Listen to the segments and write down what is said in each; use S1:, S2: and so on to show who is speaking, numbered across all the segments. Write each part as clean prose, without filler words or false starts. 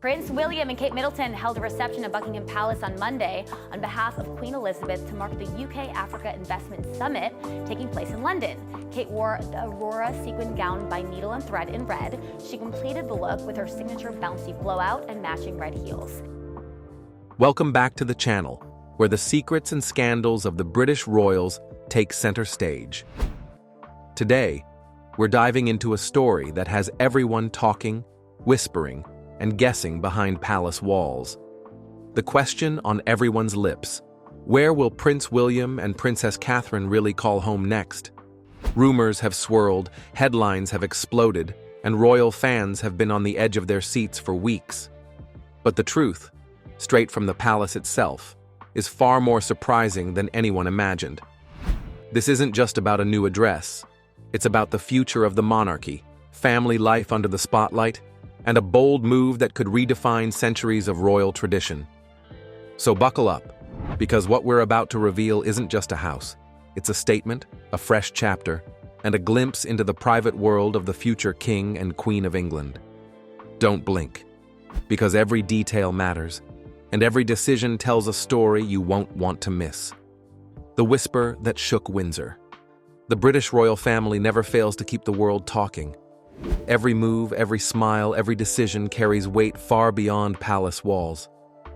S1: Prince William and Kate Middleton held a reception at Buckingham Palace on Monday on behalf of Queen Elizabeth to mark the UK-Africa Investment Summit taking place in London. Kate wore the Aurora sequin gown by needle and thread in red. She completed the look with her signature bouncy blowout and matching red heels.
S2: Welcome back to the channel, where the secrets and scandals of the British royals take center stage. Today, we're diving into a story that has everyone talking, whispering, and guessing behind palace walls. The question on everyone's lips: where will Prince William and Princess Catherine really call home next? Rumors have swirled, headlines have exploded, and royal fans have been on the edge of their seats for weeks. But the truth, straight from the palace itself, is far more surprising than anyone imagined. This isn't just about a new address. It's about the future of the monarchy, family life under the spotlight, and a bold move that could redefine centuries of royal tradition. So buckle up, because what we're about to reveal isn't just a house. It's a statement, a fresh chapter, and a glimpse into the private world of the future King and Queen of England. Don't blink, because every detail matters, and every decision tells a story you won't want to miss. The whisper that shook Windsor. The British royal family never fails to keep the world talking. Every move, every smile, every decision carries weight far beyond palace walls.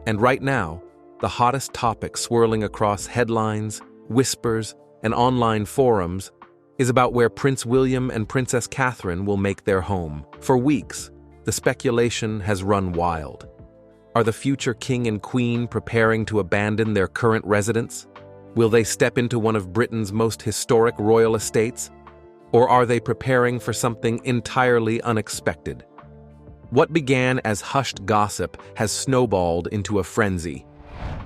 S2: And right now, the hottest topic swirling across headlines, whispers, and online forums is about where Prince William and Princess Catherine will make their home. For weeks, the speculation has run wild. Are the future king and queen preparing to abandon their current residence? Will they step into one of Britain's most historic royal estates? Or are they preparing for something entirely unexpected? What began as hushed gossip has snowballed into a frenzy.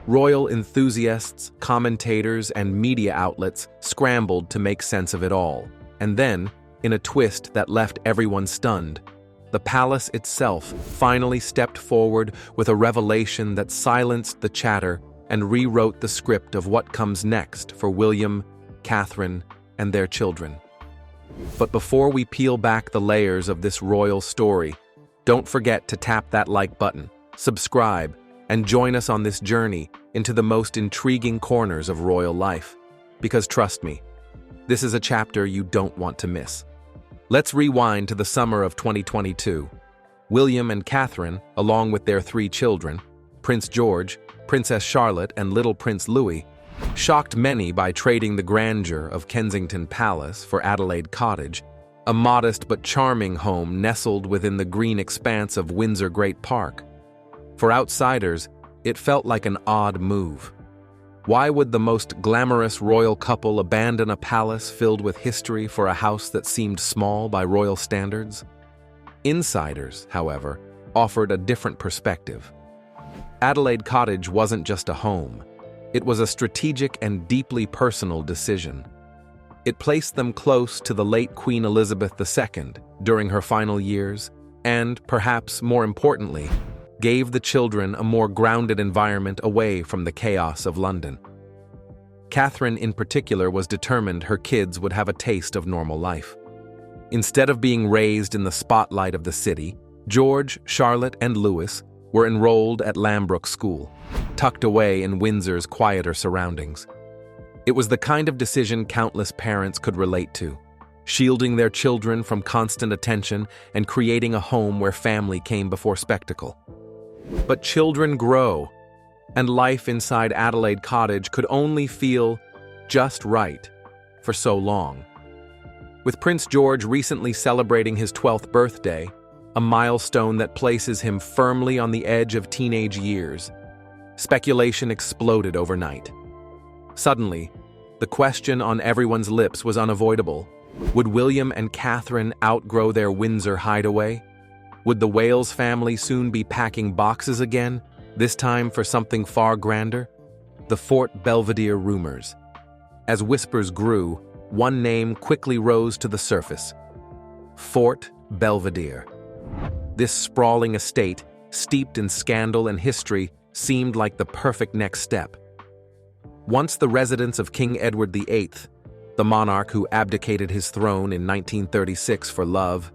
S2: Royal enthusiasts, commentators, and media outlets scrambled to make sense of it all. And then, in a twist that left everyone stunned, the palace itself finally stepped forward with a revelation that silenced the chatter and rewrote the script of what comes next for William, Catherine, and their children. But before we peel back the layers of this royal story, don't forget to tap that like button, subscribe, and join us on this journey into the most intriguing corners of royal life. Because trust me, this is a chapter you don't want to miss. Let's rewind to the summer of 2022. William and Catherine, along with their 3 children, Prince George, Princess Charlotte, and little Prince Louis, shocked many by trading the grandeur of Kensington Palace for Adelaide Cottage, a modest but charming home nestled within the green expanse of Windsor Great Park. For outsiders, it felt like an odd move. Why would the most glamorous royal couple abandon a palace filled with history for a house that seemed small by royal standards? Insiders, however, offered a different perspective. Adelaide Cottage wasn't just a home. It was a strategic and deeply personal decision. It placed them close to the late Queen Elizabeth II during her final years, and, perhaps more importantly, gave the children a more grounded environment away from the chaos of London. Catherine, in particular, was determined her kids would have a taste of normal life. Instead of being raised in the spotlight of the city, George, Charlotte, and Louis were enrolled at Lambrook School, tucked away in Windsor's quieter surroundings. It was the kind of decision countless parents could relate to, shielding their children from constant attention and creating a home where family came before spectacle. But children grow, and life inside Adelaide Cottage could only feel just right for so long. With Prince George recently celebrating his 12th birthday, a milestone that places him firmly on the edge of teenage years, speculation exploded overnight. Suddenly, the question on everyone's lips was unavoidable. Would William and Catherine outgrow their Windsor hideaway? Would the Wales family soon be packing boxes again, this time for something far grander? The Fort Belvadier rumors. As whispers grew, one name quickly rose to the surface: Fort Belvadier. This sprawling estate, steeped in scandal and history, seemed like the perfect next step. Once the residence of King Edward VIII, the monarch who abdicated his throne in 1936 for love,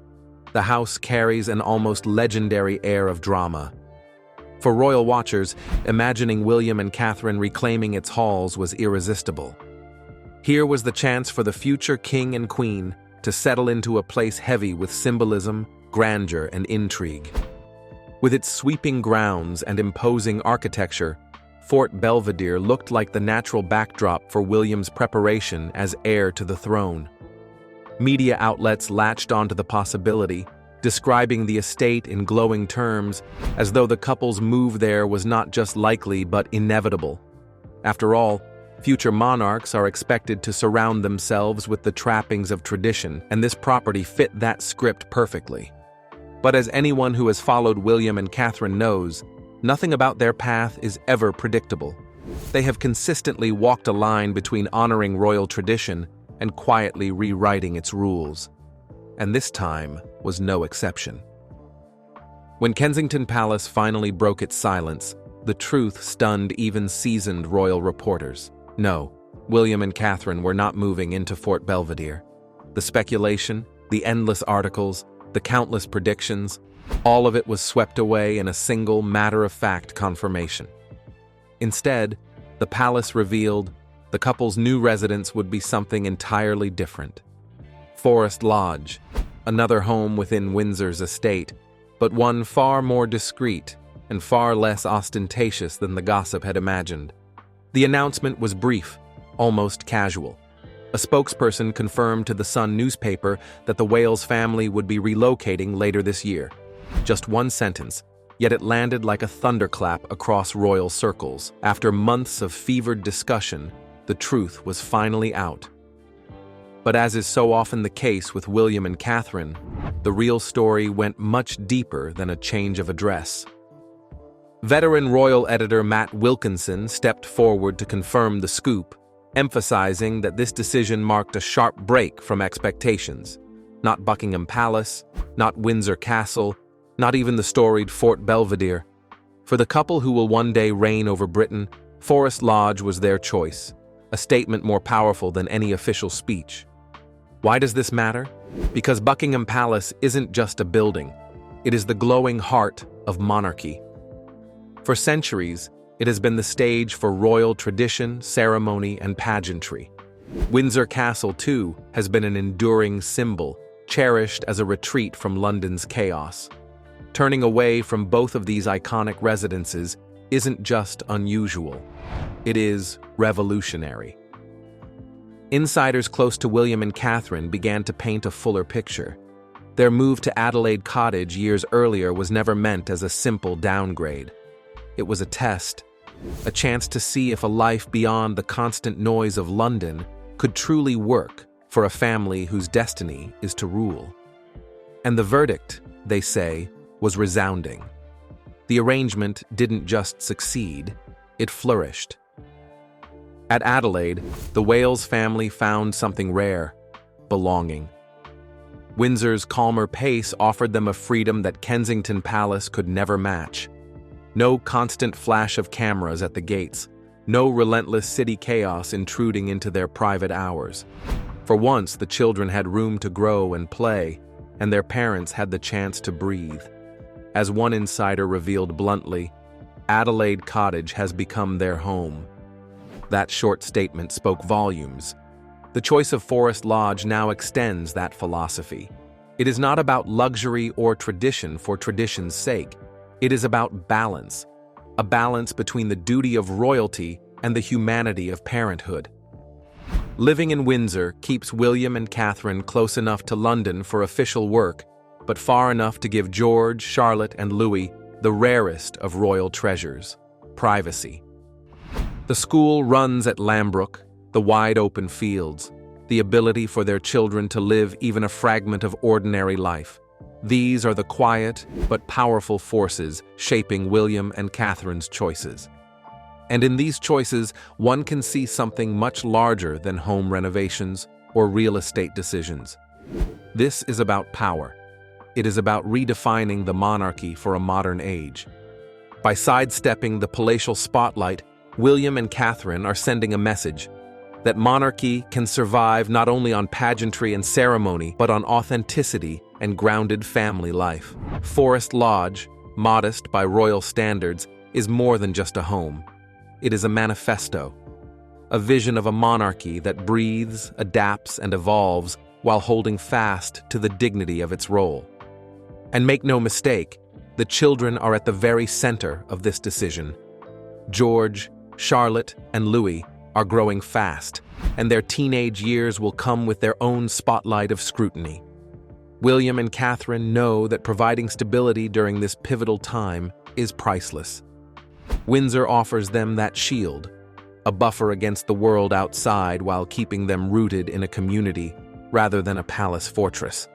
S2: the house carries an almost legendary air of drama, For royal watchers, imagining William and Catherine reclaiming its halls was irresistible. Here was the chance for the future king and queen to settle into a place heavy with symbolism, grandeur, and intrigue. With its sweeping grounds and imposing architecture, Fort Belvedere looked like the natural backdrop for William's preparation as heir to the throne. Media outlets latched onto the possibility, describing the estate in glowing terms, as though the couple's move there was not just likely but inevitable. After all, future monarchs are expected to surround themselves with the trappings of tradition, and this property fit that script perfectly. But as anyone who has followed William and Catherine knows, nothing about their path is ever predictable. They have consistently walked a line between honoring royal tradition and quietly rewriting its rules. And this time was no exception. When Kensington Palace finally broke its silence, the truth stunned even seasoned royal reporters. No, William and Catherine were not moving into Fort Belvedere. The speculation, the endless articles, the countless predictions, all of it was swept away in a single matter-of-fact confirmation. Instead, the palace revealed the couple's new residence would be something entirely different. Forest Lodge, another home within Windsor's estate, but one far more discreet and far less ostentatious than the gossip had imagined. The announcement was brief, almost casual. A spokesperson confirmed to the Sun newspaper that the Wales family would be relocating later this year. Just one sentence, yet it landed like a thunderclap across royal circles. After months of fevered discussion, the truth was finally out. But as is so often the case with William and Catherine, the real story went much deeper than a change of address. Veteran royal editor Matt Wilkinson stepped forward to confirm the scoop, emphasizing that this decision marked a sharp break from expectations. Not Buckingham Palace, not Windsor Castle, not even the storied Fort Belvedere. For the couple who will one day reign over Britain, Forest Lodge was their choice, a statement more powerful than any official speech. Why does this matter? Because Buckingham Palace isn't just a building, it is the glowing heart of monarchy. For centuries, it has been the stage for royal tradition, ceremony, and pageantry. Windsor Castle, too, has been an enduring symbol, cherished as a retreat from London's chaos. Turning away from both of these iconic residences isn't just unusual, it is revolutionary. Insiders close to William and Catherine began to paint a fuller picture. Their move to Adelaide Cottage years earlier was never meant as a simple downgrade. It was a test, a chance to see if a life beyond the constant noise of London could truly work for a family whose destiny is to rule. And the verdict, they say, was resounding. The arrangement didn't just succeed, it flourished. At Adelaide, the Wales family found something rare: belonging. Windsor's calmer pace offered them a freedom that Kensington Palace could never match. No constant flash of cameras at the gates, no relentless city chaos intruding into their private hours. For once, the children had room to grow and play, and their parents had the chance to breathe. As one insider revealed bluntly, Adelaide Cottage has become their home. That short statement spoke volumes. The choice of Forest Lodge now extends that philosophy. It is not about luxury or tradition for tradition's sake. It is about balance, a balance between the duty of royalty and the humanity of parenthood. Living in Windsor keeps William and Catherine close enough to London for official work, but far enough to give George, Charlotte, and Louis the rarest of royal treasures: privacy. The school runs at Lambrook, the wide-open fields, the ability for their children to live even a fragment of ordinary life. These are the quiet but powerful forces shaping William and Catherine's choices. And in these choices, one can see something much larger than home renovations or real estate decisions. This is about power. It is about redefining the monarchy for a modern age. By sidestepping the palatial spotlight, William and Catherine are sending a message that monarchy can survive not only on pageantry and ceremony, but on authenticity and grounded family life. Forest Lodge, modest by royal standards, is more than just a home. It is a manifesto, a vision of a monarchy that breathes, adapts, and evolves while holding fast to the dignity of its role. And make no mistake, the children are at the very center of this decision. George, Charlotte, and Louis are growing fast, and their teenage years will come with their own spotlight of scrutiny. William and Catherine know that providing stability during this pivotal time is priceless. Windsor offers them that shield, a buffer against the world outside while keeping them rooted in a community rather than a palace fortress.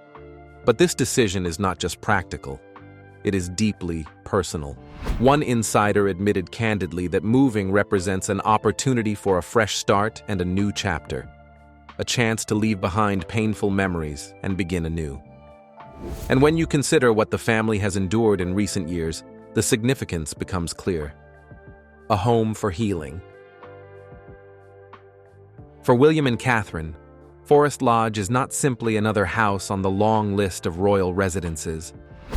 S2: But this decision is not just practical. It is deeply personal. One insider admitted candidly that moving represents an opportunity for a fresh start and a new chapter, a chance to leave behind painful memories and begin anew. And when you consider what the family has endured in recent years, the significance becomes clear. A home for healing. For William and Catherine, Forest Lodge is not simply another house on the long list of royal residences.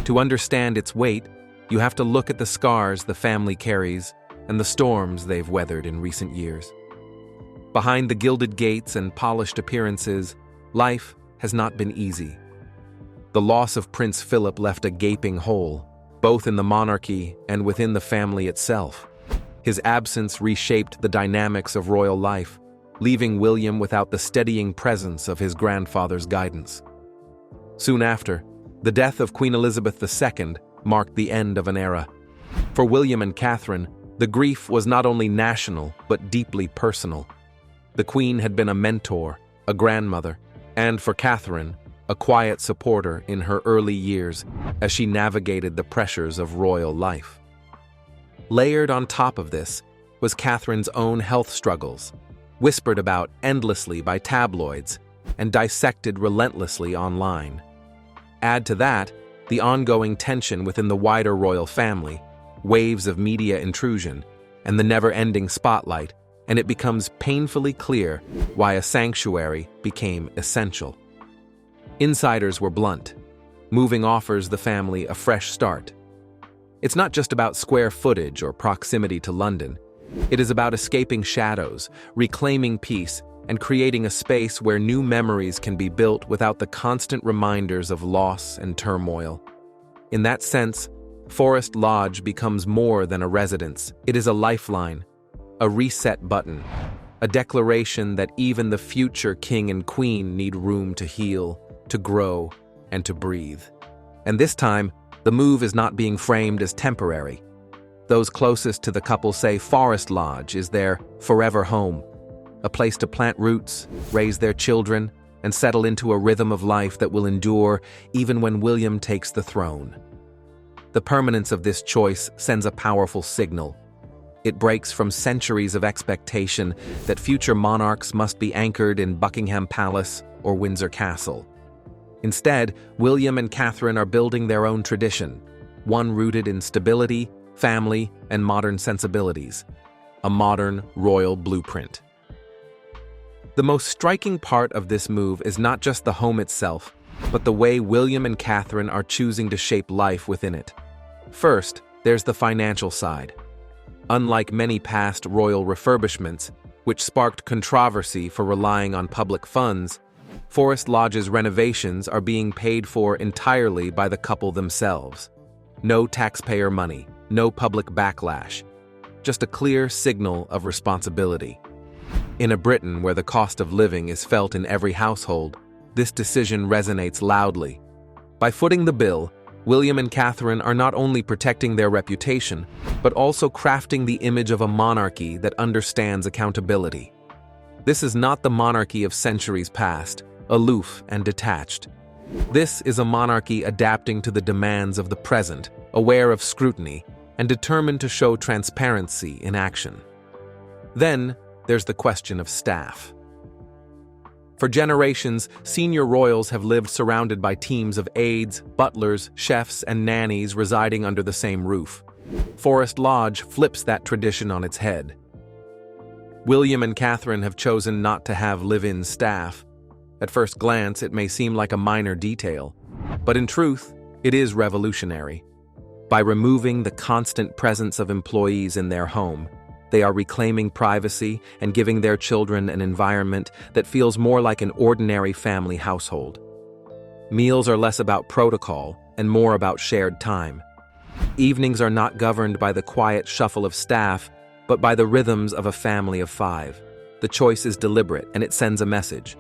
S2: To understand its weight, you have to look at the scars the family carries and the storms they've weathered in recent years. Behind the gilded gates and polished appearances, life has not been easy. The loss of Prince Philip left a gaping hole, both in the monarchy and within the family itself. His absence reshaped the dynamics of royal life, leaving William without the steadying presence of his grandfather's guidance. Soon after, the death of Queen Elizabeth II marked the end of an era. For William and Catherine, the grief was not only national but deeply personal. The Queen had been a mentor, a grandmother, and for Catherine, a quiet supporter in her early years as she navigated the pressures of royal life. Layered on top of this was Catherine's own health struggles, whispered about endlessly by tabloids and dissected relentlessly online. Add to that the ongoing tension within the wider royal family, waves of media intrusion, and the never-ending spotlight, and it becomes painfully clear why a sanctuary became essential. Insiders were blunt. Moving offers the family a fresh start. It's not just about square footage or proximity to London. It is about escaping shadows, reclaiming peace, and creating a space where new memories can be built without the constant reminders of loss and turmoil. In that sense, Forest Lodge becomes more than a residence. It is a lifeline, a reset button, a declaration that even the future king and queen need room to heal, to grow, and to breathe. And this time, the move is not being framed as temporary. Those closest to the couple say Forest Lodge is their forever home, a place to plant roots, raise their children, and settle into a rhythm of life that will endure even when William takes the throne. The permanence of this choice sends a powerful signal. It breaks from centuries of expectation that future monarchs must be anchored in Buckingham Palace or Windsor Castle. Instead, William and Catherine are building their own tradition, one rooted in stability, family, and modern sensibilities, a modern royal blueprint. The most striking part of this move is not just the home itself, but the way William and Catherine are choosing to shape life within it. First, there's the financial side. Unlike many past royal refurbishments, which sparked controversy for relying on public funds, Forest Lodge's renovations are being paid for entirely by the couple themselves. No taxpayer money, no public backlash, just a clear signal of responsibility. In a Britain where the cost of living is felt in every household, this decision resonates loudly. By footing the bill, William and Catherine are not only protecting their reputation, but also crafting the image of a monarchy that understands accountability. This is not the monarchy of centuries past, aloof and detached. This is a monarchy adapting to the demands of the present, aware of scrutiny, and determined to show transparency in action. Then, there's the question of staff. For generations, senior royals have lived surrounded by teams of aides, butlers, chefs, and nannies residing under the same roof. Forest Lodge flips that tradition on its head. William and Catherine have chosen not to have live-in staff. At first glance, it may seem like a minor detail, but in truth, it is revolutionary. By removing the constant presence of employees in their home, they are reclaiming privacy and giving their children an environment that feels more like an ordinary family household. Meals are less about protocol and more about shared time. Evenings are not governed by the quiet shuffle of staff, but by the rhythms of a family of 5. The choice is deliberate, and it sends a message.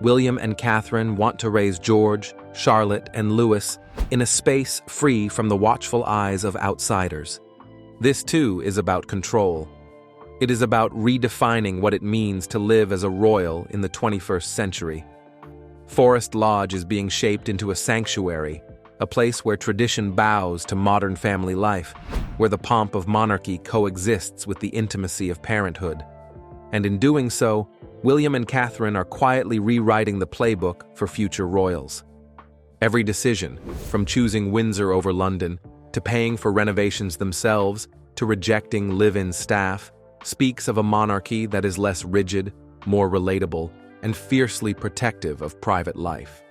S2: William and Catherine want to raise George, Charlotte, and Louis in a space free from the watchful eyes of outsiders. This, too, is about control. It is about redefining what it means to live as a royal in the 21st century. Forest Lodge is being shaped into a sanctuary, a place where tradition bows to modern family life, where the pomp of monarchy coexists with the intimacy of parenthood. And in doing so, William and Catherine are quietly rewriting the playbook for future royals. Every decision, from choosing Windsor over London, to paying for renovations themselves, to rejecting live-in staff, speaks of a monarchy that is less rigid, more relatable, and fiercely protective of private life.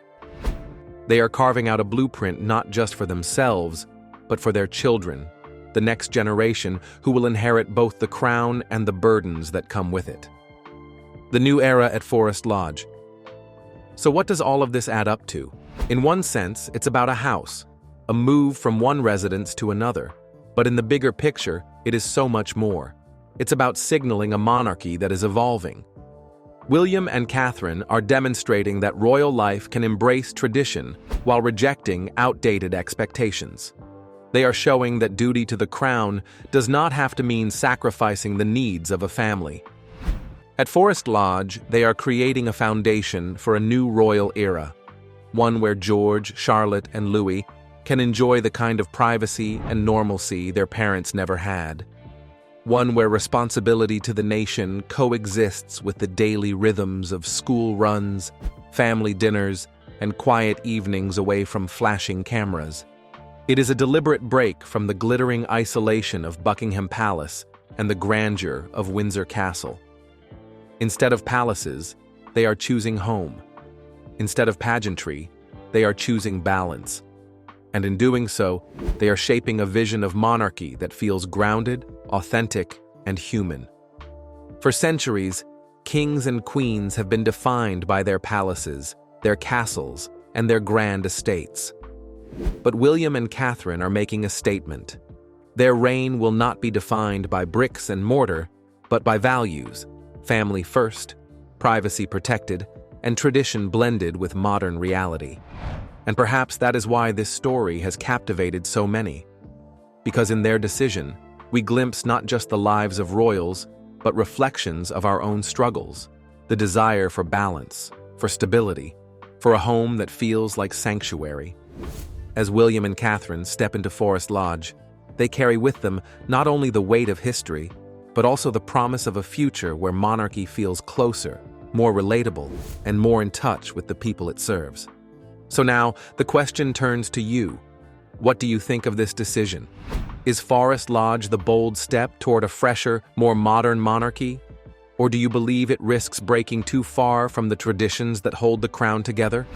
S2: They are carving out a blueprint not just for themselves, but for their children, the next generation who will inherit both the crown and the burdens that come with it. The new era at Forest Lodge. So what does all of this add up to? In one sense, it's about a house, a move from one residence to another. But in the bigger picture, it is so much more. It's about signaling a monarchy that is evolving. William and Catherine are demonstrating that royal life can embrace tradition while rejecting outdated expectations. They are showing that duty to the crown does not have to mean sacrificing the needs of a family. At Forest Lodge, they are creating a foundation for a new royal era, one where George, Charlotte, and Louis can enjoy the kind of privacy and normalcy their parents never had. One where responsibility to the nation coexists with the daily rhythms of school runs, family dinners, and quiet evenings away from flashing cameras. It is a deliberate break from the glittering isolation of Buckingham Palace and the grandeur of Windsor Castle. Instead of palaces, they are choosing home. Instead of pageantry, they are choosing balance. And in doing so, they are shaping a vision of monarchy that feels grounded, authentic, and human. For centuries, kings and queens have been defined by their palaces, their castles, and their grand estates. But William and Catherine are making a statement. Their reign will not be defined by bricks and mortar, but by values: family first, privacy protected, and tradition blended with modern reality. And perhaps that is why this story has captivated so many. Because in their decision, we glimpse not just the lives of royals, but reflections of our own struggles, the desire for balance, for stability, for a home that feels like sanctuary. As William and Catherine step into Forest Lodge, they carry with them not only the weight of history, but also the promise of a future where monarchy feels closer, more relatable, and more in touch with the people it serves. So now, the question turns to you. What do you think of this decision? Is Forest Lodge the bold step toward a fresher, more modern monarchy? Or do you believe it risks breaking too far from the traditions that hold the crown together?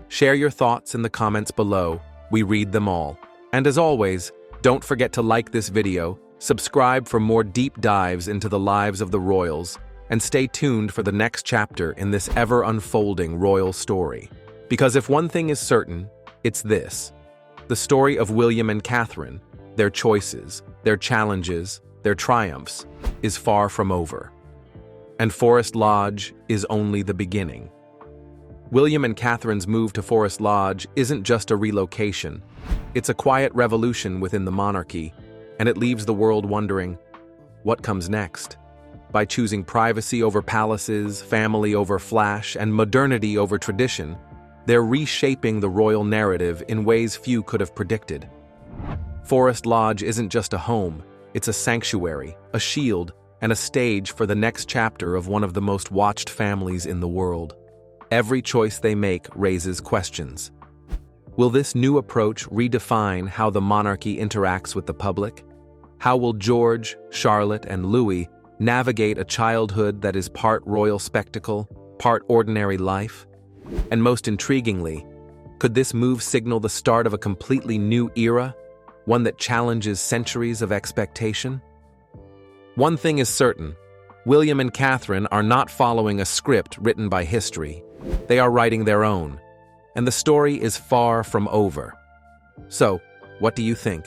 S2: Share your thoughts in the comments below. We read them all. And as always, don't forget to like this video, subscribe for more deep dives into the lives of the royals, and stay tuned for the next chapter in this ever-unfolding royal story. Because if one thing is certain, it's this. The story of William and Catherine, their choices, their challenges, their triumphs, is far from over. And Forest Lodge is only the beginning. William and Catherine's move to Forest Lodge isn't just a relocation. It's a quiet revolution within the monarchy, and it leaves the world wondering, what comes next? By choosing privacy over palaces, family over flash, and modernity over tradition, they're reshaping the royal narrative in ways few could have predicted. Forest Lodge isn't just a home, it's a sanctuary, a shield, and a stage for the next chapter of one of the most watched families in the world. Every choice they make raises questions. Will this new approach redefine how the monarchy interacts with the public? How will George, Charlotte, and Louis navigate a childhood that is part royal spectacle, part ordinary life? And most intriguingly, could this move signal the start of a completely new era, one that challenges centuries of expectation? One thing is certain, William and Catherine are not following a script written by history. They are writing their own, and the story is far from over. So, what do you think?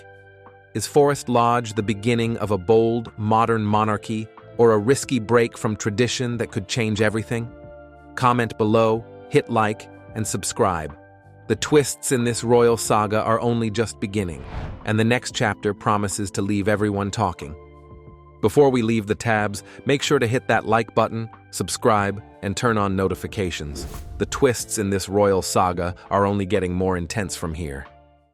S2: Is Forest Lodge the beginning of a bold, modern monarchy, or a risky break from tradition that could change everything? Comment below, hit like, and subscribe. The twists in this royal saga are only just beginning, and the next chapter promises to leave everyone talking. Before we leave the tabs, make sure to hit that like button, subscribe, and turn on notifications. The twists in this royal saga are only getting more intense from here.